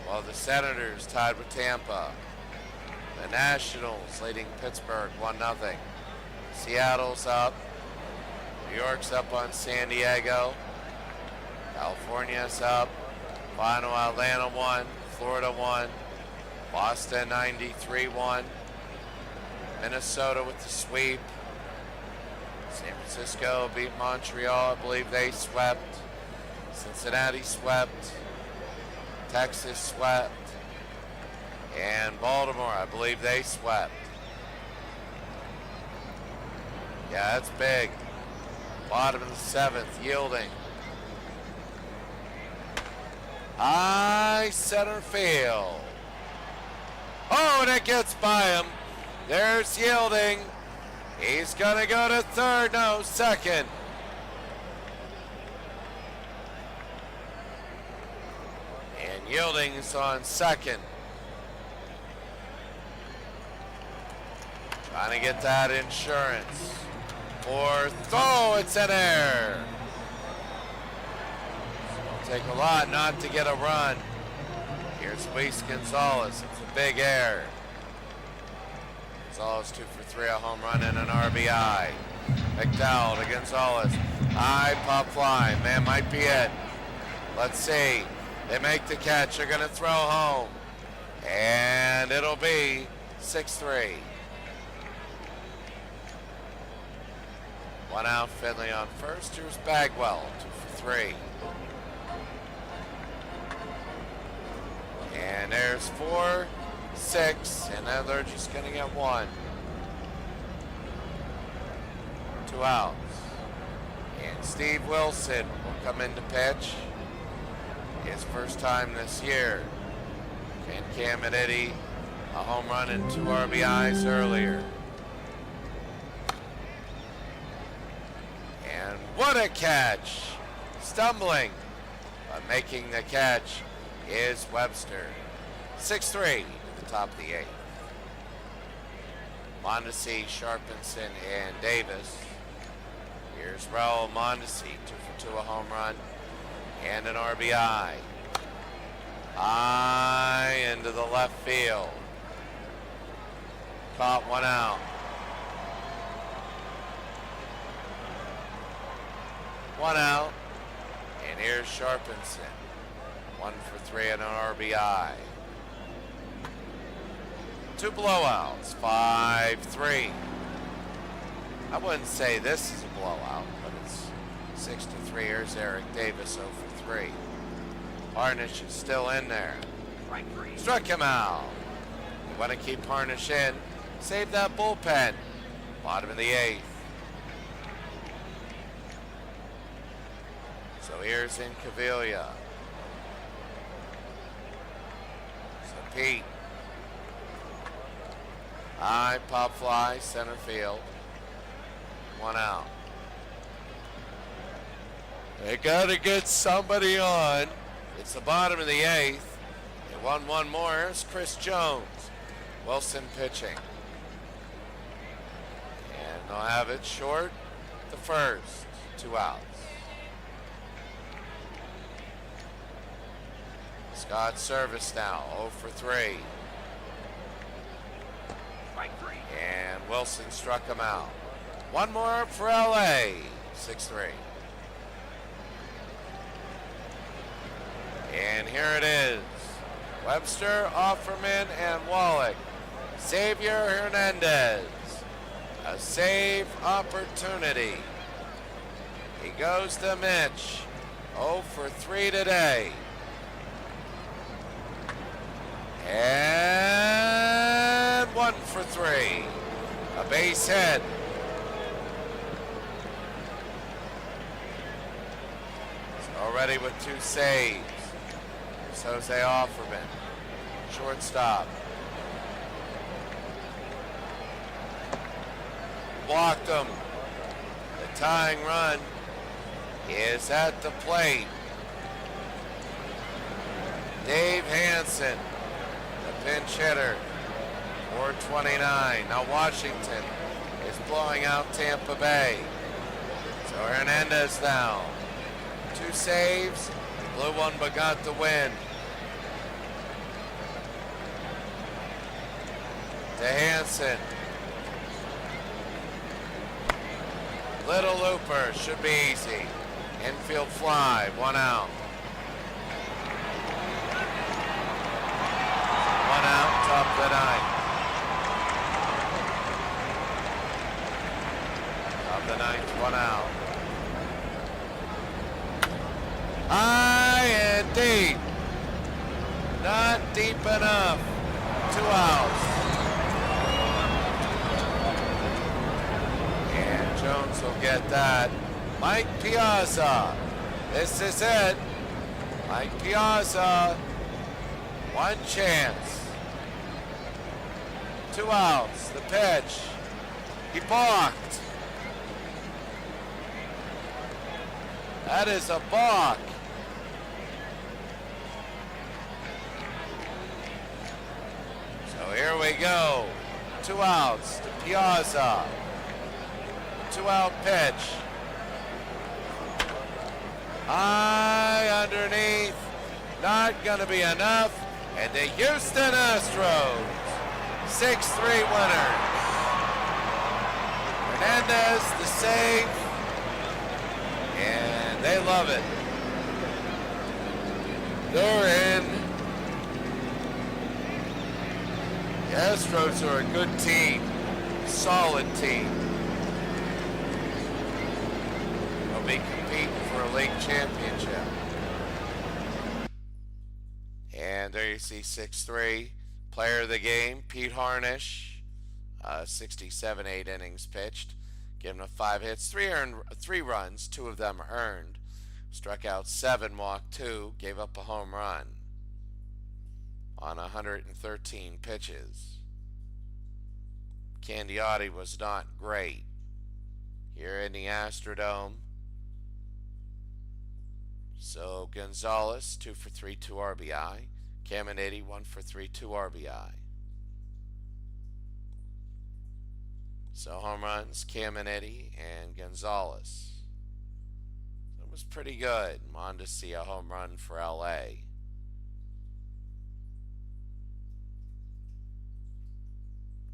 While the Senators tied with Tampa. The Nationals leading Pittsburgh 1-0. Seattle's up. New York's up on San Diego. California's up. Final Atlanta 1. Florida 1. Boston 93-1. Minnesota with the sweep. San Francisco beat Montreal. I believe they swept. Cincinnati swept. Texas swept. And Baltimore, I believe they swept. Yeah, that's big. Bottom of the 7th, yielding. High center field. Oh, and it gets by him. There's Yielding. He's going to go to third. No, second. And Yielding's on second. Trying to get that insurance. Fourth. Oh, it's an error. It'll take a lot not to get a run. Here's Luis Gonzalez. It's a big error. Gonzalez 2 for 3, a home run and an RBI. McDowell to Gonzalez. High pop fly. Man, might be it. Let's see. They make the catch. They're going to throw home. And it'll be 6-3. One out, Finley on first. Here's Bagwell, 2 for 3. And there's 4, 6, and now they're just going to get 1. 2 outs. And Steve Wilson will come in to pitch. His first time this year. And Caminiti, a home run and 2 RBIs earlier. And what a catch! Stumbling, but making the catch is Webster. 6-3 to the top of the 8th. Mondesi, Sharpenson, and Davis. Here's Raul Mondesi, 2 for 2, a home run and an RBI. High into the left field. Caught 1 out. One out. And here's Sharpenson. 1 for 3 and an RBI. 2 blowouts. 5-3. I wouldn't say this is a blowout, but it's 6-3. Here's Eric Davis 0 for 3. Harnish is still in there. Struck him out. You want to keep Harnish in. Save that bullpen. Bottom of the 8th. So here's in Cavilla. So Pete. High pop fly, center field. 1 out. They got to get somebody on. It's the bottom of the 8th. They won 1 more. Here's Chris Jones. Wilson pitching. And they'll have it short the first. 2 outs. Scott Service now, 0 for 3. And Wilson struck him out. 1 more for LA. 6-3. And here it is. Webster, Offerman, and Wallach. Xavier Hernandez. A save opportunity. He goes to Mitch. 0 for 3 today. And 1 for 3. A base hit. Already with 2 saves. Here's Jose Offerman. Shortstop. Blocked him. The tying run is at the plate. Dave Hansen, the pinch hitter, 429. Now Washington is blowing out Tampa Bay. So Hernandez now. 2 saves, blew 1 but got the win. To Hansen. Little looper, should be easy. Infield fly, 1 out. 1 out, top of the 9th. Top of the 9th, 1 out. High and deep. Not deep enough. 2 outs. And Jones will get that. Mike Piazza. This is it. Mike Piazza. 1 chance. 2 outs. The pitch. He balked. That is a balk. go. 2 outs to Piazza. 2-out pitch. High underneath. Not going to be enough. And the Houston Astros, 6-3 winner. Hernandez, the save. And they love it. They're in. The Astros are a good team. Solid team. They'll be competing for a league championship. And there you see 6-3. Player of the game, Pete Harnish. 67 8 innings pitched. Given up 5 hits, 3 runs, 2 of them earned. Struck out 7, walked 2, gave up a home run on 113 pitches. Candiotti was not great here in the Astrodome. So Gonzalez, 2 for 3, 2 RBI. Caminiti, 1 for 3, 2 RBI. So home runs, Caminiti and Gonzalez. So it was pretty good. On to see a home run for LA.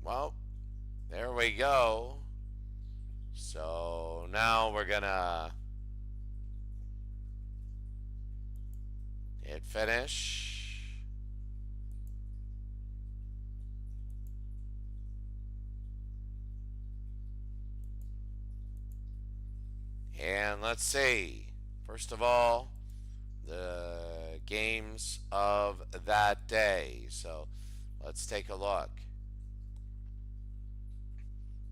Well, there we go. So now we're gonna hit finish. And let's see. First of all, the games of that day. So let's take a look.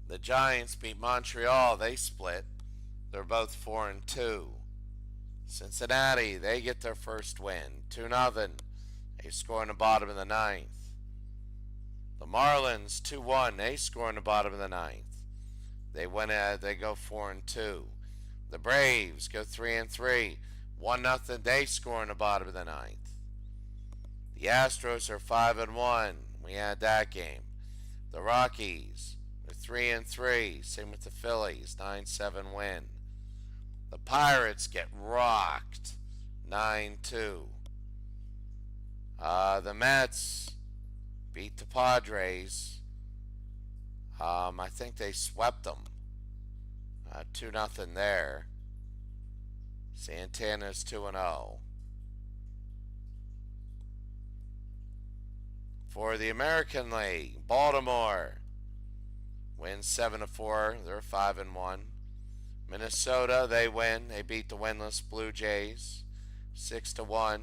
The Giants beat Montreal. They split. They're both 4-2. Cincinnati, they get their first win. 2-0. They score in the bottom of the 9th. The Marlins, 2-1. They score in the bottom of the 9th. They win. They go 4-2. The Braves go 3-3. 1-0. They score in the bottom of the 9th. The Astros are 5-1. We had that game. The Rockies are 3-3. Same with the Phillies. 9-7 win. The Pirates get rocked. 9-2. The Mets beat the Padres. I think they swept them. 2-0 there. Santana's 2-0. For the American League, Baltimore wins 7-4. They're 5-1. Minnesota, they win. They beat the winless Blue Jays 6-1.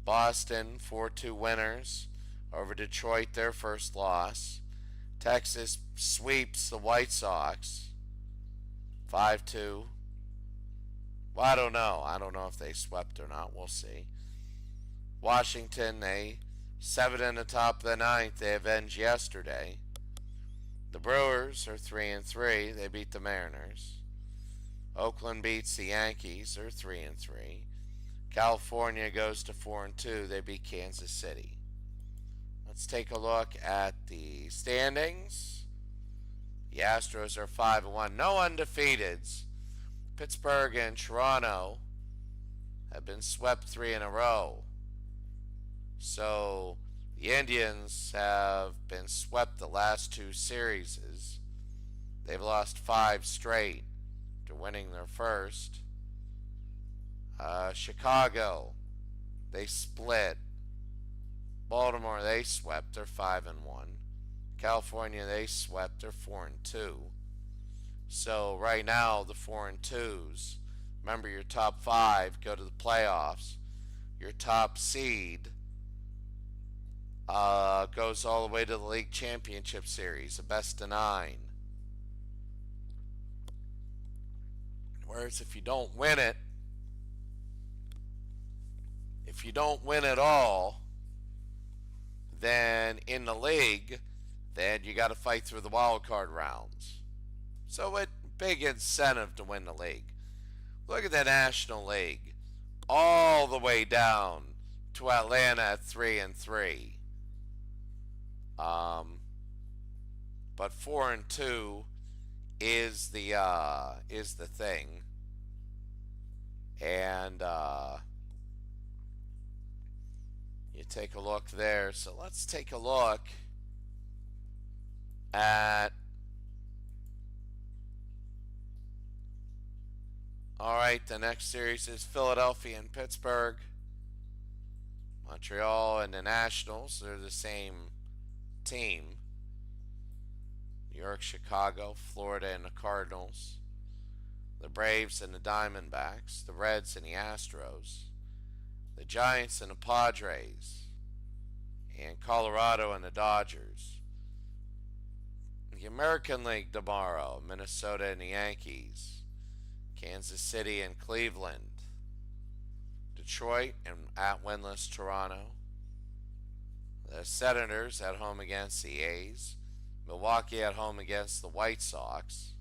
Boston, 4-2 winners over Detroit, their first loss. Texas sweeps the White Sox 5-2. Well, I don't know. I don't know if they swept or not. We'll see. Washington, they 7 in the top of the 9th. They avenged yesterday. The Brewers are 3-3. They beat the Mariners. Oakland beats the Yankees. They're 3-3. California goes to 4-2. They beat Kansas City. Let's take a look at the standings. The Astros are 5-1. No undefeateds. Pittsburgh and Toronto have been swept 3 in a row. So the Indians have been swept the last 2 series. They've lost 5 straight after winning their first. Chicago, they split. Baltimore, they swept. They're 5-1. California, they swept. They're 4-2. So right now, the 4-2s, remember your top 5 go to the playoffs. Your top seed goes all the way to the league championship series, a best of 9. Whereas if you don't win it, if you don't win at all, then in the league, then you got to fight through the wild card rounds. So a big incentive to win the league. Look at the National League, all the way down to Atlanta at 3-3. Um, but 4-2 is the thing, and you take a look there. So let's take a look at. All right, the next series is Philadelphia and Pittsburgh. Montreal and the Nationals, they're the same team. New York, Chicago, Florida, and the Cardinals. The Braves and the Diamondbacks. The Reds and the Astros. The Giants and the Padres. And Colorado and the Dodgers. The American League tomorrow, Minnesota and the Yankees. Kansas City and Cleveland. Detroit and at winless Toronto. The Senators at home against the A's. Milwaukee at home against the White Sox.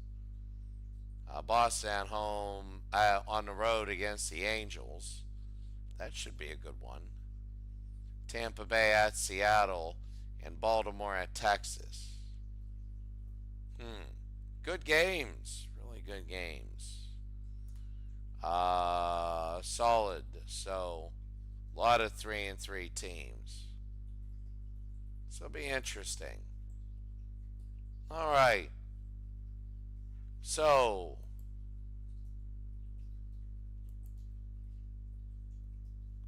Boston at home on the road against the Angels. That should be a good one. Tampa Bay at Seattle and Baltimore at Texas. Good games. Really good games. Solid. So, a lot of 3-3 teams. So, it'll be interesting. All right. So,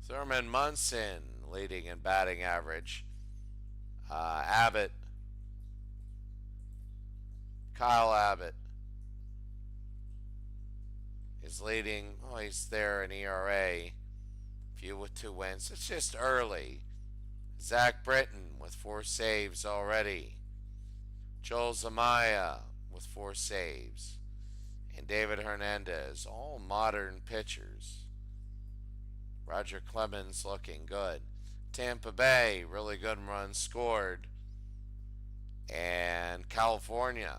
Thurman Munson leading in batting average. Abbott, Kyle Abbott is leading. Oh, he's there in ERA. Few with 2 wins. It's just early. Zach Britton with 4 saves already. Joel Zamaya with 4 saves. And David Hernandez, all modern pitchers. Roger Clemens looking good. Tampa Bay, really good runs scored. And California,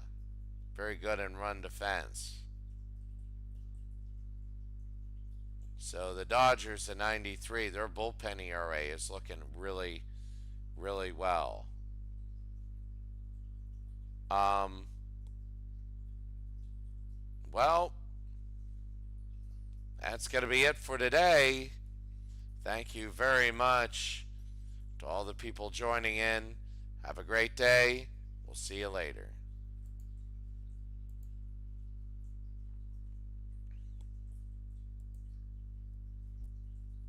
very good in run defense. So the Dodgers at 93, their bullpen ERA is looking really, really well. Well, that's going to be it for today. Thank you very much to all the people joining in. Have a great day. We'll see you later.